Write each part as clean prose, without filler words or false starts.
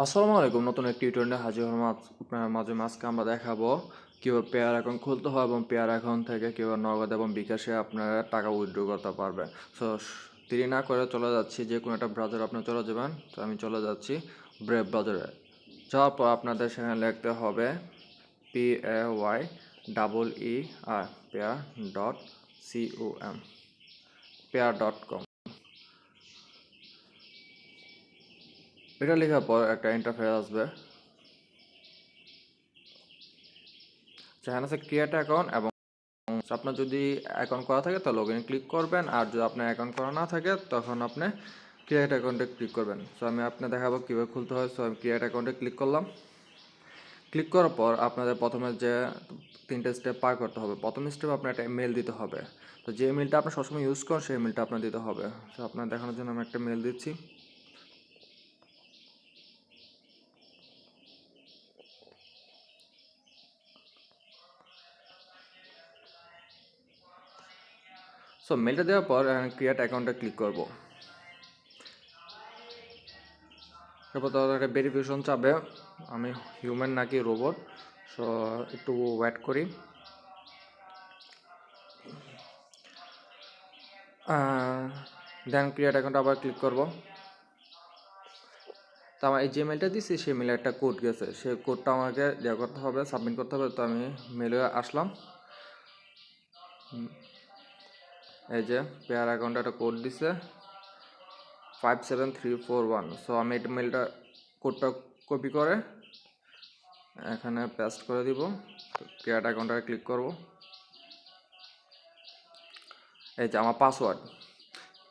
আসসালামু আলাইকুম। নতুন একটি টিউটোরিয়ালে হাজির হলাম আপনার মাঝে। আজকে আমরা দেখাবো কীভাবে পেয়ার অ্যাকাউন্ট খুলতে হয় এবং পেয়ার অ্যাকাউন্ট থেকে কীভাবে নগদ এবং বিকাশে আপনারা টাকা উইথড্র করতে পারবেন। সো দেরি না করে চলে যাচ্ছি, যে কোনো একটা ব্রাউজারে আপনি চলে যাবেন। তো আমি চলে যাচ্ছি ব্রেভ ব্রাউজারে। যাওয়ার পর আপনাদের সেখানে লিখতে হবে PAYEER পেয়ার.com পেয়ার.com। এটা লেখার পর একটা ইন্টারফেস আসবে, সেখানে আছে ক্রিয়েট অ্যাকাউন্ট। এবং আপনার যদি অ্যাকাউন্ট করা থাকে তো লগ ইন ক্লিক করবেন, আর যদি আপনার অ্যাকাউন্ট করা না থাকে তখন আপনি ক্রিয়েট অ্যাকাউন্টে ক্লিক করবেন। সো আমি আপনার দেখাবো কীভাবে খুলতে হয়। সো আমি ক্রিয়েট অ্যাকাউন্টে ক্লিক করলাম। ক্লিক করার পর আপনাদের প্রথমে যে 3টে স্টেপ পার করতে হবে। প্রথম স্টেপ আপনার একটা মেল দিতে হবে। তো যে মেলটা আপনি সবসময় ইউজ করেন সেই মেলটা আপনার দিতে হবে। সো আপনার দেখানোর জন্য আমি একটা মেল দিচ্ছি। সো মেলটা দেওয়ার পর ক্রিয়েট অ্যাকাউন্টে ক্লিক করব। তারপর তাদের একটা ভেরিফিকেশন চাবে, আমি হিউম্যান নাকি রোবট। সো একটু ওয়েট করি। দেন ক্রিয়েট অ্যাকাউন্ট আবার ক্লিক করব। তো আমার এই যে মেলটা দিচ্ছি সেই মেলে একটা কোড গেছে, সেই কোডটা আমাকে দেওয়া করতে হবে, সাবমিট করতে হবে। তো আমি মেলে আসলাম। এই যে পেয়ার অ্যাকাউন্টে একটা কোড দিছে 57341। সো আমি এই মেলটা কোডটা কপি করে এখানে পেস্ট করে দিব। ক্রিয়েট অ্যাকাউন্টে ক্লিক করব। এই যে আমার পাসওয়ার্ড,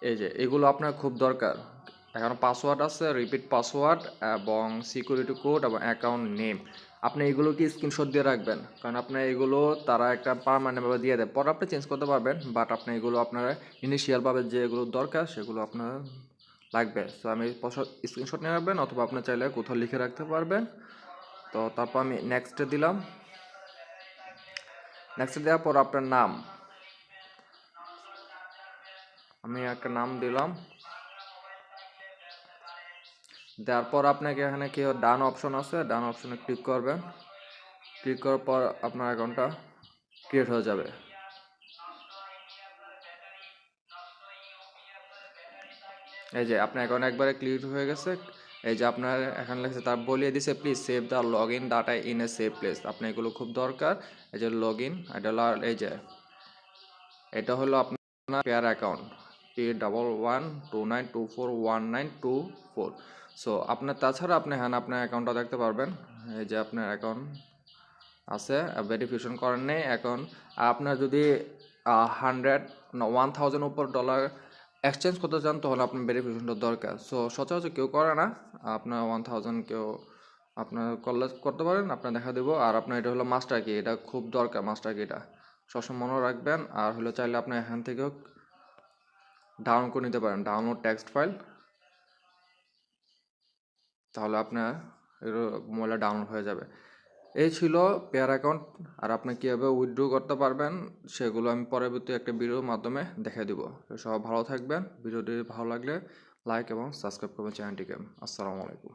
এই যে এগুলো আপনার খুব দরকার। এখানে পাসওয়ার্ড আছে, রিপিট পাসওয়ার্ড এবং সিকিউরিটি কোড এবং অ্যাকাউন্ট নেম। আপনি এগুলোকে স্ক্রিনশট দিয়ে রাখবেন, কারণ আপনার এগুলো তারা একটা পার্মানেন্টভাবে দিয়ে দেয়। পরে আপনি চেঞ্জ করতে পারবেন, বাট আপনি এগুলো আপনার ইনিশিয়ালভাবে যে এগুলো দরকার সেগুলো আপনার লাগবে। সো আমি স্ক্রিনশট নিয়ে রাখবেন, অথবা আপনি চাইলে কোথাও লিখে রাখতে পারবেন। তো তারপর আমি নেক্সটে দিলাম। নেক্সটে দেওয়ার পর আপনার নাম, আমি একটা নাম দিলাম। দেওয়ার পর আপনাকে এখানে কি ডান অপশন আছে, ডান অপশনে ক্লিক করবেন। ক্লিক করার পর আপনার অ্যাকাউন্টটা ক্রিয়েট হয়ে যাবে। এই যে আপনার অ্যাকাউন্ট একবারে ক্লিয়ার হয়ে গেছে। এই যে আপনার এখানে লেখছে, তার বলিয়ে দিছে please save the log in data in a save place. আপনার এগুলো খুব দরকার। এই যে লগ ইন, এই যে এটা হলো আপনার পেয়ার অ্যাকাউন্ট P1129241924। সো আপনার তাছাড়া আপনি এখানে আপনার অ্যাকাউন্টটা দেখতে পারবেন। এই যে আপনার অ্যাকাউন্ট আছে, ভেরিফিকেশন করেন নেই এখন। আপনার যদি 1000 উপর ডলার এক্সচেঞ্জ করতে চান তাহলে আপনার ভেরিফিকেশনটা দরকার। সো সচরাচর কেউ করে না, আপনার 1000 কেউ আপনার করতে পারেন, আপনার দেখা দেবো। আর আপনার এটা হলো মাস্টার কি, এটা খুব দরকার। মাস্টার কিটা সবসময় মনে রাখবেন। আর হলো চাইলে আপনি এখান থেকেও ডাউনলোড করে নিতে পারেন, ডাউনলোড টেক্সট ফাইল। তাহলে আপনার মোবাইলে ডাউনলোড হয়ে যাবে। এই ছিল পেয়ার অ্যাকাউন্ট। আর আপনি কীভাবে উইথড্র করতে পারবেন সেগুলো আমি পরবর্তী একটা ভিডিওর মাধ্যমে দেখিয়ে দিব। সবাই ভালো থাকবেন। ভিডিওটি ভালো লাগলে লাইক এবং সাবস্ক্রাইব করবেন চ্যানেলটিকে। আসসালামু আলাইকুম।